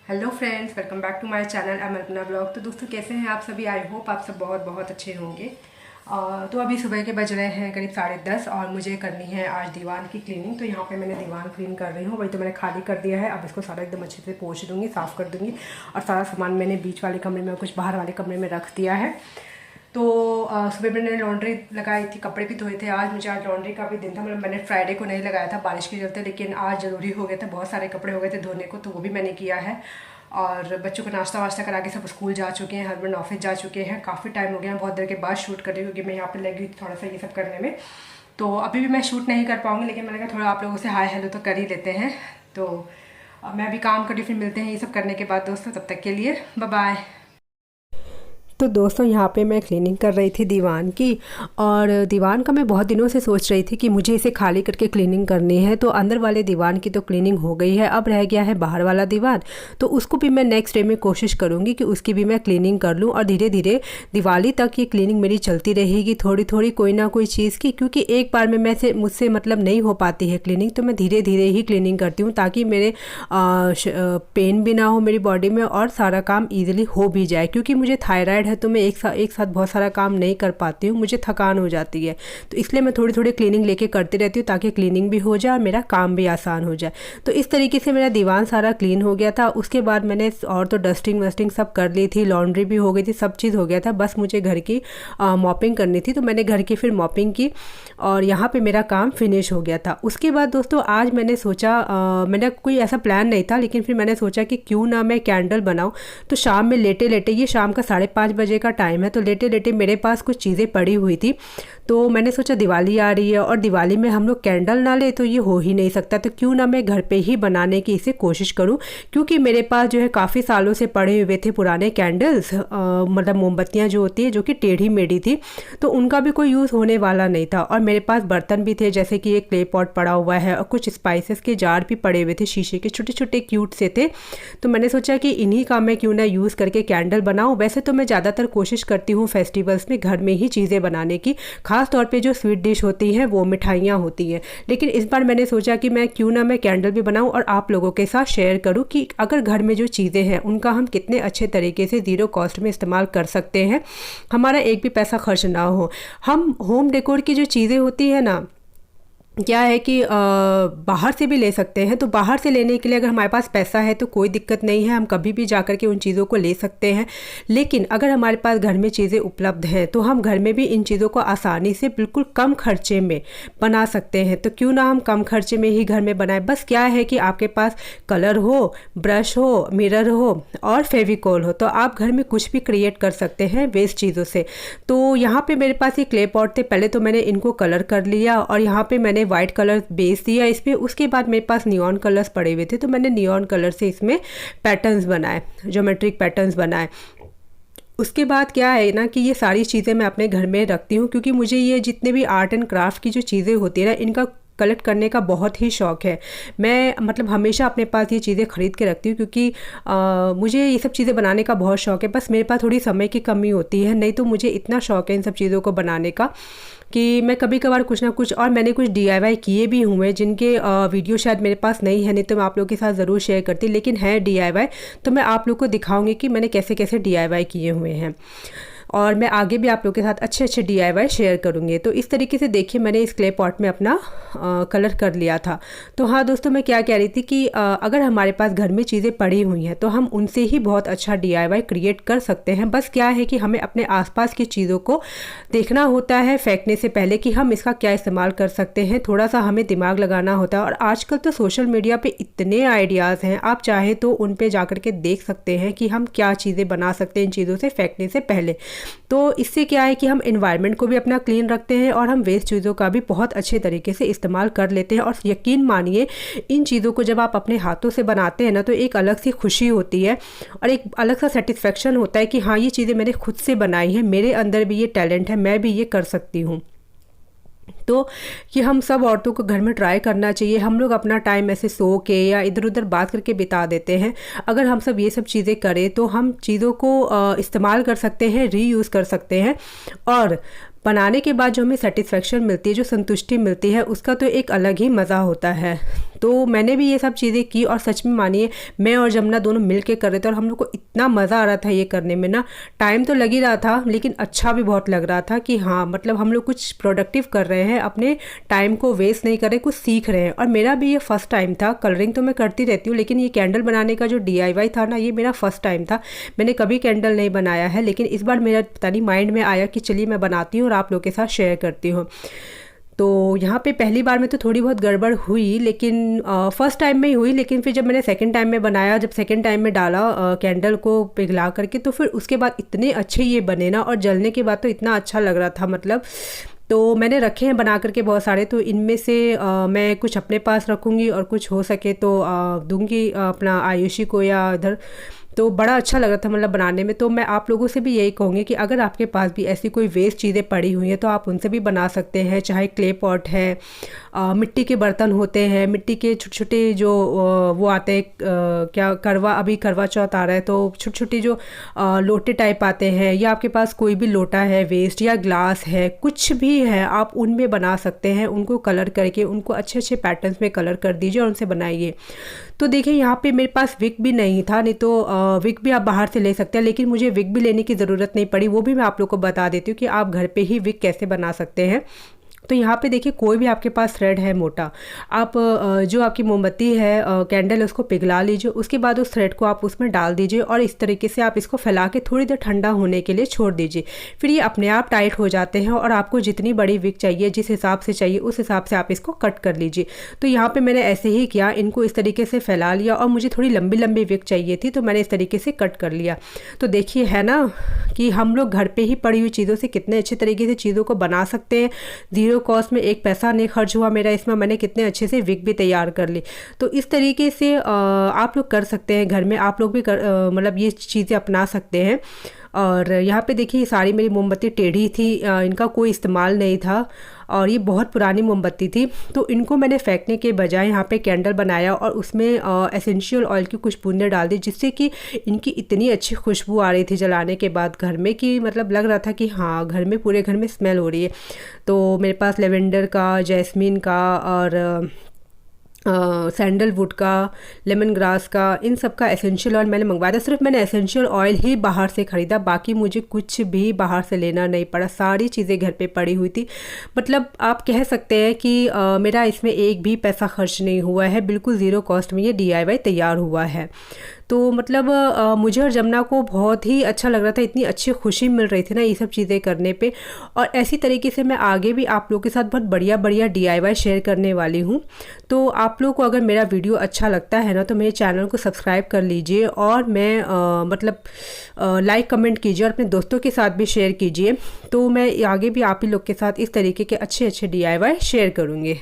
Hello friends, welcome back to my channel Amarpana blog. तो दोस्तों कैसे हैं आप सभी? आई होप आप सब बहुत बहुत अच्छे होंगे। तो अभी सुबह के बज रहे हैं करीब 10:30 और मुझे करनी है आज दीवान की क्लीनिंग। तो यहाँ पे मैंने दीवान क्लीन कर रही हूँ। वही तो मैंने खाली कर दिया है। अब इसको सारा एकदम अच्छे से पोंछ दूँगी, साफ़ कर दूँगी। और सारा सामान मैंने बीच वाले कमरे में, कुछ बाहर वाले कमरे में रख दिया है। तो सुबह मैंने लॉन्ड्री लगाई थी, कपड़े भी धोए थे। आज मुझे लॉन्ड्री का भी दिन था, मतलब मैंने फ्राइडे को नहीं लगाया था बारिश के चलते, लेकिन आज ज़रूरी हो गया था, बहुत सारे कपड़े हो गए थे धोने को, तो वो भी मैंने किया है। और बच्चों को नाश्ता वाश्ता करा के सब स्कूल जा चुके हैं, हस्बैंड ऑफिस जा चुके हैं। काफ़ी टाइम हो गया, बहुत देर के बाद शूट कर रही हूँ क्योंकि मैं यहाँ पे लगी हुई थोड़ा सा ये सब करने में। तो अभी भी मैं शूट नहीं कर पाऊँगी, लेकिन मैंने कहा थोड़ा आप लोगों से हाय हेलो तो कर ही लेते हैं। तो मैं भी काम करी, फिर मिलते हैं ये सब करने के बाद दोस्तों। तब तक के लिए बाय बाय। तो दोस्तों यहाँ पे मैं क्लीनिंग कर रही थी दीवान की, और दीवान का मैं बहुत दिनों से सोच रही थी कि मुझे इसे खाली करके क्लीनिंग करनी है। तो अंदर वाले दीवान की तो क्लीनिंग हो गई है, अब रह गया है बाहर वाला दीवान। तो उसको भी मैं नेक्स्ट डे में कोशिश करूँगी कि उसकी भी मैं क्लीनिंग कर लूँ, और धीरे धीरे दिवाली तक ये क्लीनिंग मेरी चलती रहेगी, थोड़ी थोड़ी कोई ना कोई चीज़ की। क्योंकि एक बार में मुझसे मतलब नहीं हो पाती है क्लीनिंग, तो मैं धीरे धीरे ही क्लीनिंग करती हूँ ताकि मेरे पेन भी ना हो मेरी बॉडी में, और सारा काम ईजिली हो भी जाए। क्योंकि मुझे थायराइड है, तो मैं एक साथ बहुत सारा काम नहीं कर पाती हूँ, मुझे थकान हो जाती है। तो इसलिए मैं थोड़ी थोड़ी क्लीनिंग लेके करती रहती हूँ ताकि क्लीनिंग भी हो जाए और मेरा काम भी आसान हो जाए। तो इस तरीके से मेरा दीवान सारा क्लीन हो गया था। उसके बाद मैंने और तो डस्टिंग वस्टिंग सब कर ली थी, लॉन्ड्री भी हो गई थी, सब चीज़ हो गया था। बस मुझे घर की मॉपिंग करनी थी, तो मैंने घर की फिर मॉपिंग की और यहाँ पर मेरा काम फिनिश हो गया था। उसके बाद दोस्तों आज मैंने सोचा, मैंने कोई ऐसा प्लान नहीं था, लेकिन फिर मैंने सोचा कि क्यों ना मैं कैंडल बनाऊँ। तो शाम में लेटे लेटे, ये शाम का 5:30 बजे का टाइम है, तो लेटे लेटे मेरे पास कुछ चीज़ें पड़ी हुई थी। तो मैंने सोचा दिवाली आ रही है और दिवाली में हम लोग कैंडल ना ले तो ये हो ही नहीं सकता, तो क्यों ना मैं घर पे ही बनाने की इसे कोशिश करूं। क्योंकि मेरे पास जो है काफ़ी सालों से पड़े हुए थे पुराने कैंडल्स, मतलब मोमबत्तियां जो होती है, जो कि टेढ़ी मेढ़ी थी, तो उनका भी कोई यूज़ होने वाला नहीं था। और मेरे पास बर्तन भी थे, जैसे कि एक क्ले पॉट पड़ा हुआ है और कुछ स्पाइसेस के जार भी पड़े हुए थे, शीशे के छोटे छोटे क्यूट से थे। तो मैंने सोचा कि इन्हीं का मैं क्यों ना यूज़ करके कैंडल बनाऊँ। वैसे तो मैं ज़्यादातर कोशिश करती हूँ फेस्टिवल्स में घर में ही चीज़ें बनाने की, खास तौर पे जो स्वीट डिश होती हैं, वो मिठाइयाँ होती हैं। लेकिन इस बार मैंने सोचा कि मैं क्यों ना मैं कैंडल भी बनाऊं और आप लोगों के साथ शेयर करूं कि अगर घर में जो चीज़ें हैं उनका हम कितने अच्छे तरीके से ज़ीरो कॉस्ट में इस्तेमाल कर सकते हैं, हमारा एक भी पैसा खर्च ना हो। हम होम डेकोर की जो चीज़ें होती है ना, क्या है कि बाहर से भी ले सकते हैं। तो बाहर से लेने के लिए अगर हमारे पास पैसा है तो कोई दिक्कत नहीं है, हम कभी भी जा कर के उन चीज़ों को ले सकते हैं। लेकिन अगर हमारे पास घर में चीज़ें उपलब्ध हैं तो हम घर में भी इन चीज़ों को आसानी से बिल्कुल कम खर्चे में बना सकते हैं। तो क्यों ना हम कम खर्चे में ही घर में बनाएं। बस क्या है कि आपके पास कलर हो, ब्रश हो, मिरर हो और फेविकॉल हो, तो आप घर में कुछ भी क्रिएट कर सकते हैं वेस्ट चीज़ों से। तो यहाँ पे मेरे पास ये क्ले पॉट थे, पहले तो मैंने इनको कलर कर लिया और यहाँ पे मैंने वाइट कलर बेस दिया इस पर। उसके बाद मेरे पास नियॉन कलर्स पड़े हुए थे, तो मैंने नियॉन कलर से इसमें पैटर्न्स बनाए, ज्योमेट्रिक पैटर्न्स बनाए। उसके बाद क्या है ना कि ये सारी चीज़ें मैं अपने घर में रखती हूँ, क्योंकि मुझे ये जितने भी आर्ट एंड क्राफ्ट की जो चीज़ें होती है ना, इनका कलेक्ट करने का बहुत ही शौक़ है। मैं मतलब हमेशा अपने पास ये चीज़ें ख़रीद के रखती हूँ, क्योंकि मुझे ये सब चीज़ें बनाने का बहुत शौक़ है। बस मेरे पास थोड़ी समय की कमी होती है, नहीं तो मुझे इतना शौक़ है इन सब चीज़ों को बनाने का कि मैं कभी कभार कुछ ना कुछ, और मैंने कुछ DIY किए भी हुए जिनके वीडियो शायद मेरे पास नहीं है, नहीं तो मैं आप लोगों के साथ ज़रूर शेयर करती। लेकिन है DIY, तो मैं आप लोग को दिखाऊंगी कि मैंने कैसे कैसे DIY किए हुए हैं, और मैं आगे भी आप लोगों के साथ अच्छे अच्छे DIY शेयर करूँगी। तो इस तरीके से देखिए मैंने इस क्ले पॉट में अपना कलर कर लिया था। तो हाँ दोस्तों, मैं क्या कह रही थी कि अगर हमारे पास घर में चीज़ें पड़ी हुई हैं तो हम उनसे ही बहुत अच्छा DIY क्रिएट कर सकते हैं। बस क्या है कि हमें अपने आसपास की चीज़ों को देखना होता है फेंकने से पहले कि हम इसका क्या इस्तेमाल कर सकते हैं। थोड़ा सा हमें दिमाग लगाना होता है, और आजकल तो सोशल मीडिया पे इतने आइडियाज़ हैं, आप चाहे तो उन पे जा कर के देख सकते हैं कि हम क्या चीज़ें बना सकते हैं इन चीज़ों से फेंकने से पहले। तो इससे क्या है कि हम एनवायरनमेंट को भी अपना क्लीन रखते हैं और हम वेस्ट चीज़ों का भी बहुत अच्छे तरीके से इस्तेमाल कर लेते हैं। और यकीन मानिए, इन चीज़ों को जब आप अपने हाथों से बनाते हैं ना, तो एक अलग सी खुशी होती है और एक अलग सा सेटिस्फेक्शन होता है कि हाँ, ये चीज़ें मैंने खुद से बनाई हैं, मेरे अंदर भी ये टैलेंट है, मैं भी ये कर सकती हूँ। तो कि हम सब औरतों को घर में ट्राई करना चाहिए। हम लोग अपना टाइम ऐसे सो के या इधर उधर बात करके बिता देते हैं। अगर हम सब ये सब चीज़ें करें तो हम चीज़ों को इस्तेमाल कर सकते हैं, रीयूज़ कर सकते हैं, और बनाने के बाद जो हमें सेटिस्फेक्शन मिलती है, जो संतुष्टि मिलती है, उसका तो एक अलग ही मज़ा होता है। तो मैंने भी ये सब चीज़ें की और सच में मानिए मैं और जमुना दोनों मिल के कर रहे थे और हम लोग को इतना मज़ा आ रहा था ये करने में ना। टाइम तो लग ही रहा था लेकिन अच्छा भी बहुत लग रहा था कि हाँ मतलब हम लोग कुछ प्रोडक्टिव कर रहे हैं, अपने टाइम को वेस्ट नहीं कर रहे, कुछ सीख रहे हैं। और मेरा भी ये फर्स्ट टाइम था। कलरिंग तो मैं करती रहती हूँ लेकिन ये कैंडल बनाने का जो DIY था ना, ये मेरा फर्स्ट टाइम था। मैंने कभी कैंडल नहीं बनाया है लेकिन इस बार मेरा पता नहीं माइंड में आया कि चलिए मैं बनाती हूँ और आप लोग के साथ शेयर करती हूँ। तो यहाँ पे पहली बार में तो थोड़ी बहुत गड़बड़ हुई लेकिन फर्स्ट टाइम में ही हुई, लेकिन फिर जब मैंने सेकंड टाइम में बनाया, जब सेकंड टाइम में डाला कैंडल को पिघला करके, तो फिर उसके बाद इतने अच्छे ये बने ना, और जलने के बाद तो इतना अच्छा लग रहा था मतलब। तो मैंने रखे हैं बना करके बहुत सारे, तो इनमें से मैं कुछ अपने पास रखूँगी और कुछ हो सके तो दूंगी अपना आयुषी को या इधर। तो बड़ा अच्छा लग रहा था मतलब बनाने में। तो मैं आप लोगों से भी यही कहूँगी कि अगर आपके पास भी ऐसी कोई वेस्ट चीज़ें पड़ी हुई हैं तो आप उनसे भी बना सकते हैं। चाहे क्ले पॉट है, मिट्टी के बर्तन होते हैं, मिट्टी के छोटे छोटे जो वो आते हैं, क्या करवा, अभी करवा चौथ आ रहा है तो छोटी छोटी जो लोटे टाइप आते हैं, या आपके पास कोई भी लोटा है वेस्ट या ग्लास है, कुछ भी है आप उनमें बना सकते हैं। उनको कलर करके उनको अच्छे अच्छे पैटर्न्स में कलर कर दीजिए और उनसे बनाइए। तो देखिए यहाँ पे मेरे पास विक भी नहीं था, नहीं तो विक भी आप बाहर से ले सकते हैं, लेकिन मुझे विक भी लेने की ज़रूरत नहीं पड़ी। वो भी मैं आप लोग को बता देती हूँ कि आप घर पे ही विक कैसे बना सकते हैं। तो यहाँ पे देखिए कोई भी आपके पास थ्रेड है मोटा, आप जो आपकी मोमबत्ती है कैंडल, उसको पिघला लीजिए। उसके बाद उस थ्रेड को आप उसमें डाल दीजिए और इस तरीके से आप इसको फैला के थोड़ी देर ठंडा होने के लिए छोड़ दीजिए। फिर ये अपने आप टाइट हो जाते हैं और आपको जितनी बड़ी विक चाहिए, जिस हिसाब से चाहिए उस हिसाब से आप इसको कट कर लीजिए। तो यहाँ पर मैंने ऐसे ही किया, इनको इस तरीके से फैला लिया और मुझे थोड़ी लंबी लंबी विक चाहिए थी तो मैंने इस तरीके से कट कर लिया। तो देखिए है ना कि हम लोग घर पे ही पड़ी हुई चीज़ों से कितने अच्छे तरीके से चीज़ों को बना सकते हैं। ज़ीरो कॉस्ट में, एक पैसा नहीं खर्च हुआ मेरा इसमें, मैंने कितने अच्छे से विग भी तैयार कर ली। तो इस तरीके से आप लोग कर सकते हैं घर में, आप लोग भी मतलब ये चीज़ें अपना सकते हैं। और यहाँ पे देखिए सारी मेरी मोमबत्ती टेढ़ी थी, इनका कोई इस्तेमाल नहीं था और ये बहुत पुरानी मोमबत्ती थी। तो इनको मैंने फेंकने के बजाय यहाँ पे कैंडल बनाया और उसमें एसेंशियल ऑयल की कुछ बूंदें डाल दी, जिससे कि इनकी इतनी अच्छी खुशबू आ रही थी जलाने के बाद घर में कि मतलब लग रहा था कि हाँ घर में, पूरे घर में स्मेल हो रही है। तो मेरे पास लेवेंडर का, जैस्मिन का और सैंडलवुड का, लेमन ग्रास का, इन सब का एसेंशियल ऑयल मैंने मंगवाया था। सिर्फ मैंने एसेंशियल ऑयल ही बाहर से ख़रीदा, बाकी मुझे कुछ भी बाहर से लेना नहीं पड़ा, सारी चीज़ें घर पे पड़ी हुई थी। मतलब आप कह सकते हैं कि मेरा इसमें एक भी पैसा खर्च नहीं हुआ है, बिल्कुल ज़ीरो कॉस्ट में ये DIY तैयार हुआ है। तो मतलब मुझे और जमुना को बहुत ही अच्छा लग रहा था, इतनी अच्छी खुशी मिल रही थी ना ये सब चीज़ें करने पे। और ऐसी तरीके से मैं आगे भी आप लोगों के साथ बहुत बढ़िया बढ़िया DIY शेयर करने वाली हूँ। तो आप लोग को अगर मेरा वीडियो अच्छा लगता है ना तो मेरे चैनल को सब्सक्राइब कर लीजिए और मैं मतलब लाइक कमेंट कीजिए और अपने दोस्तों के साथ भी शेयर कीजिए। तो मैं आगे भी आप ही लोग के साथ इस तरीके के अच्छे अच्छे DIY शेयर करूँगी।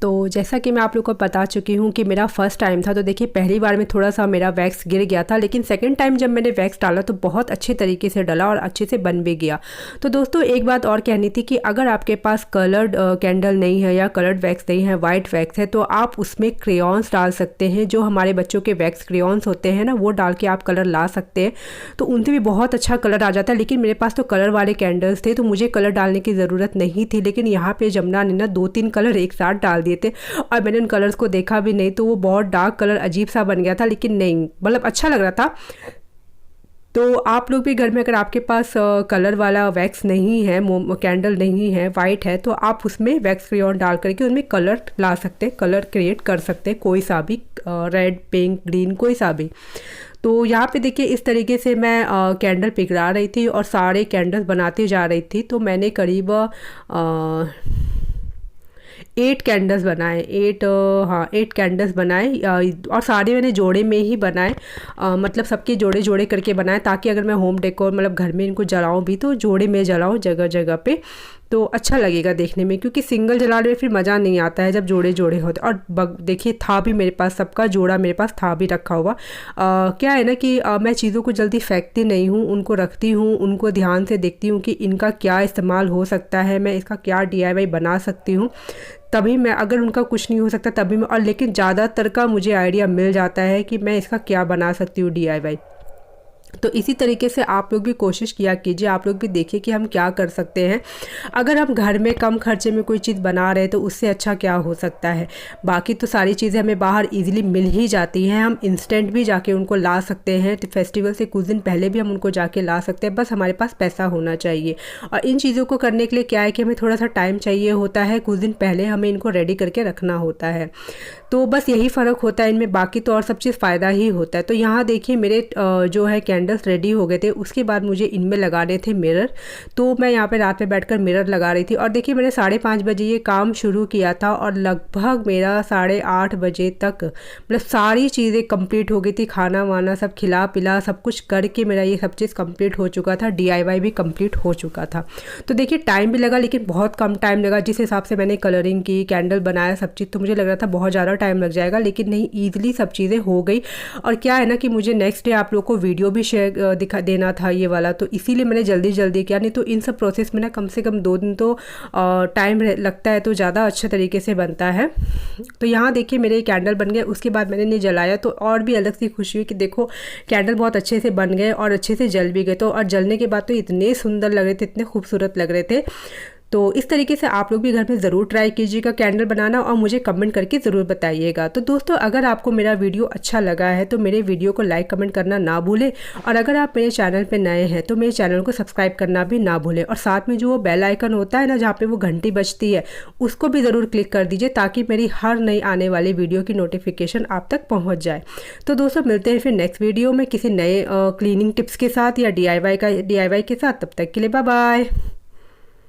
तो जैसा कि मैं आप लोग को बता चुकी हूँ कि मेरा फर्स्ट टाइम था, तो देखिए पहली बार में थोड़ा सा मेरा वैक्स गिर गया था, लेकिन सेकंड टाइम जब मैंने वैक्स डाला तो बहुत अच्छे तरीके से डला और अच्छे से बन भी गया। तो दोस्तों एक बात और कहनी थी कि अगर आपके पास कलर्ड कैंडल नहीं है या कलर्ड वैक्स नहीं है, वाइट वैक्स है, तो आप उसमें क्रेयॉन्स डाल सकते हैं। जो हमारे बच्चों के वैक्स क्रेयॉन्स होते हैं ना, वो डाल के आप कलर ला सकते हैं, तो उनसे भी बहुत अच्छा कलर आ जाता है। लेकिन मेरे पास तो कलर वाले कैंडल्स थे तो मुझे कलर डालने की ज़रूरत नहीं थी, लेकिन यहाँ पर जमुना ने ना 2-3 कलर एक साथ डाल दिए थे और मैंने उन कलर्स को देखा भी नहीं, तो वो बहुत डार्क कलर अजीब सा बन गया था, लेकिन नहीं मतलब अच्छा लग रहा था। तो आप लोग भी घर में अगर आपके पास कलर वाला वैक्स नहीं है, कैंडल नहीं है, वाइट है, तो आप उसमें वैक्स क्रेयॉन डाल करके उनमें कलर ला सकते हैं, कलर क्रिएट कर सकते हैं, कोई सा भी, रेड, पिंक, ग्रीन, कोई सा भी। तो यहाँ पे देखिए इस तरीके से मैं कैंडल पिघला रही थी और सारे कैंडल्स बनाती जा रही थी। तो मैंने करीब 8 कैंडल्स बनाए, 8 कैंडल्स बनाए और सारे मैंने जोड़े में ही बनाए, मतलब सबके जोड़े जोड़े करके बनाए, ताकि अगर मैं होम डेकोर मतलब घर में इनको जलाऊं भी तो जोड़े में जलाऊं जगह जगह पे, तो अच्छा लगेगा देखने में। क्योंकि सिंगल जलाने में फिर मज़ा नहीं आता है जब जोड़े जोड़े होते। और देखिए था भी मेरे पास, सबका जोड़ा मेरे पास था भी रखा हुआ। क्या है ना कि मैं चीज़ों को जल्दी फेंकती नहीं हूँ, उनको रखती हूँ, उनको ध्यान से देखती हूँ कि इनका क्या इस्तेमाल हो सकता है, मैं इसका क्या DIY बना सकती हूँ, तभी मैं, अगर उनका कुछ नहीं हो सकता तभी मैं, और लेकिन ज़्यादातर का मुझे आइडिया मिल जाता है कि मैं इसका क्या बना सकती हूँ DIY। तो इसी तरीके से आप लोग भी कोशिश किया कीजिए, आप लोग भी देखिए कि हम क्या कर सकते हैं। अगर हम घर में कम खर्चे में कोई चीज़ बना रहे हैं तो उससे अच्छा क्या हो सकता है। बाकी तो सारी चीज़ें हमें बाहर इजीली मिल ही जाती हैं, हम इंस्टेंट भी जाके उनको ला सकते हैं, तो फेस्टिवल से कुछ दिन पहले भी हम उनको जाके ला सकते हैं, बस हमारे पास पैसा होना चाहिए। और इन चीज़ों को करने के लिए क्या है कि हमें थोड़ा सा टाइम चाहिए होता है, कुछ दिन पहले हमें इनको रेडी करके रखना होता है। तो बस यही फ़र्क होता है इनमें, बाकी तो और सब चीज़ फ़ायदा ही होता है। तो यहाँ देखिए मेरे जो है कैंडल्स रेडी हो गए थे। उसके बाद मुझे इनमें लगाने थे मिरर, तो मैं यहाँ पे रात में बैठकर मिरर लगा रही थी। और देखिए मैंने 5:30 बजे ये काम शुरू किया था और लगभग मेरा 8:30 बजे तक मतलब सारी चीज़ें कंप्लीट हो गई थी। खाना वाना सब खिला पिला सब कुछ करके मेरा ये सब चीज़ कंप्लीट हो चुका था, DIY भी कंप्लीट हो चुका था। तो देखिए टाइम भी लगा, लेकिन बहुत कम टाइम लगा। जिस हिसाब से मैंने कलरिंग की, कैंडल बनाया, सब चीज़, तो मुझे लग रहा था बहुत ज़्यादा टाइम लग जाएगा, लेकिन नहीं, ईजिली सब चीज़ें हो गई। और क्या है ना कि मुझे नेक्स्ट डे आप लोग को वीडियो भी शेयर दिखा देना था ये वाला, तो इसीलिए मैंने जल्दी जल्दी किया। नहीं तो इन सब प्रोसेस में ना कम से कम 2 दिन तो टाइम लगता है, तो ज़्यादा अच्छे तरीके से बनता है। तो यहाँ देखिए मेरे कैंडल बन गए। उसके बाद मैंने इन्हें जलाया, तो और भी अलग सी खुशी हुई कि देखो कैंडल बहुत अच्छे से बन गए और अच्छे से जल भी गए। तो और जलने के बाद तो इतने सुंदर लग रहे थे, इतने खूबसूरत लग रहे थे। तो इस तरीके से आप लोग भी घर में ज़रूर ट्राई कीजिएगा कैंडल बनाना और मुझे कमेंट करके ज़रूर बताइएगा। तो दोस्तों अगर आपको मेरा वीडियो अच्छा लगा है तो मेरे वीडियो को लाइक कमेंट करना ना भूलें, और अगर आप मेरे चैनल पे नए हैं तो मेरे चैनल को सब्सक्राइब करना भी ना भूलें, और साथ में जो वो बेल आइकन होता है ना जहाँ पे वो घंटी बजती है उसको भी ज़रूर क्लिक कर दीजिए, ताकि मेरी हर नई आने वाली वीडियो की नोटिफिकेशन आप तक पहुँच जाए। तो दोस्तों मिलते हैं फिर नेक्स्ट वीडियो में किसी नए क्लीनिंग टिप्स के साथ या DIY के साथ। तब तक के लिए बाय बाय।